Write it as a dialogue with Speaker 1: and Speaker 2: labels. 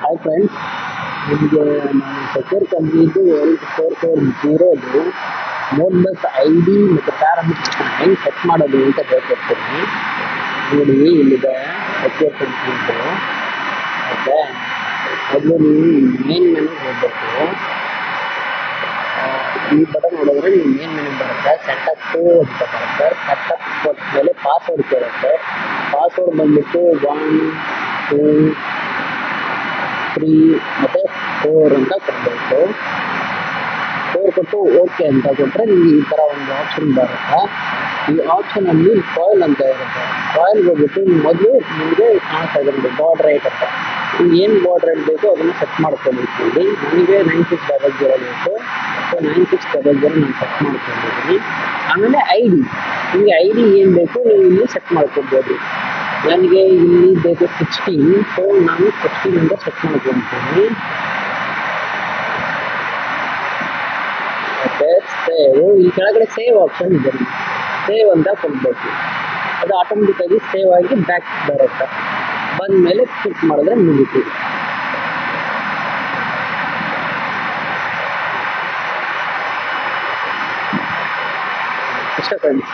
Speaker 1: Hi friends, ನಿಮಗೆ ನಾನು secure ಕಂಪ್ನಿದು 8440 ಮೋಡ್ಬಸ್ ಐ ಡಿ ಮತ್ತು ಪ್ಯಾರಾಮೀಟರ್ಸ್ನ ಹೆಂಗೆ ಸೆಟ್ ಮಾಡೋದು ಅಂತ ಹೇಳ್ಕೊಡ್ತೀನಿ. ನೋಡಿ, ಇಲ್ಲಿದೆ ಸೆಕ್ಯೂರ್ ಕಂಪ್ನಿದು. ಓಕೆ, ಮೊದಲು ನೀವು ಮೇನ್ ಮೆನುಗೆ ಹೋಗ್ಬೇಕು. ಈ ಬಟನ್ ನೋಡಿದ್ರೆ ನೀವು ಮೇನ್ ಮೆನು ಬರುತ್ತೆ. ಸೆಟಪ್ಪು ಅಂತ ಬರುತ್ತೆ. ಸೆಟಪ್ ಕೊಟ್ಟಮೇಲೆ ಪಾಸ್ವರ್ಡ್ ಕೇಳುತ್ತೆ. ಪಾಸ್ವರ್ಡ್ ಬಂದ್ಬಿಟ್ಟು 1 2 3 ಮತ್ತು 4 ಅಂತ ಕೊಡಬೇಕು. 4 ಕೊಟ್ಟು ಓಕೆ ಅಂತ ಕೊಟ್ಟರೆ ನಿಮಗೆ ಈ ಥರ ಒಂದು ಆಪ್ಷನ್ ಬರುತ್ತೆ. ಈ ಆಪ್ಷನಲ್ಲಿ ಕಾಯಿಲ್ ಅಂತ ಇರುತ್ತೆ. ಕಾಯಿಲ್ಗೆ ಹೋಗ್ಬಿಟ್ಟು ಮೊದಲು ನಿಮಗೆ ಕಾಣಿಸ್ತಾ ಇದೆ ಬಾರ್ಡ್ ರೈಟ್ ಅಂತ. ನಿಮ್ಗೆ ಏನು ಬಾರ್ಡ್ ರೈಟ್ ಬೇಕೋ ಅದನ್ನು ಸೆಟ್ ಮಾಡ್ಕೊಂಡಿರ್ತೀವಿ. ನನಗೆ 9600 ಬೇಕು. ಸೊ 9600 ನಾನು ಸೆಟ್ ಮಾಡ್ಕೊಂಡಿದ್ದೀನಿ. ಆಮೇಲೆ ಐ ಡಿ, ನಿಮಗೆ ಐ ಡಿ ಏನು ಬೇಕು ನೀವು ಇಲ್ಲಿ ಸೆಟ್ ಮಾಡ್ಕೊಬೋದು. ನನಗೆ ಇಲ್ಲಿ ಬೇಕು 16, ಸೊ ನಾನು 16 ಅಂತ ಸೆಟ್ ಮಾಡ್ಕೊಳ್ತೀನಿ. ಮತ್ತೆ ಸೇವ್, ಈ ಕೆಳಗಡೆ ಸೇವ್ ಆಪ್ಷನ್ ಇದೆ, ಸೇವ್ ಅಂತ ಕೊಡಬೇಕು. ಅದು ಆಟೋಮೆಟಿಕ್ಕಾಗಿ ಸೇವ್ ಆಗಿ ಬ್ಯಾಕ್ ಬರುತ್ತೆ. ಬಂದ ಮೇಲೆ ಕ್ಲಿಕ್ ಮಾಡಿದ್ರೆ ಮುಗೀತು. ಇಷ್ಟ ಫ್ರೆಂಡ್ಸ್.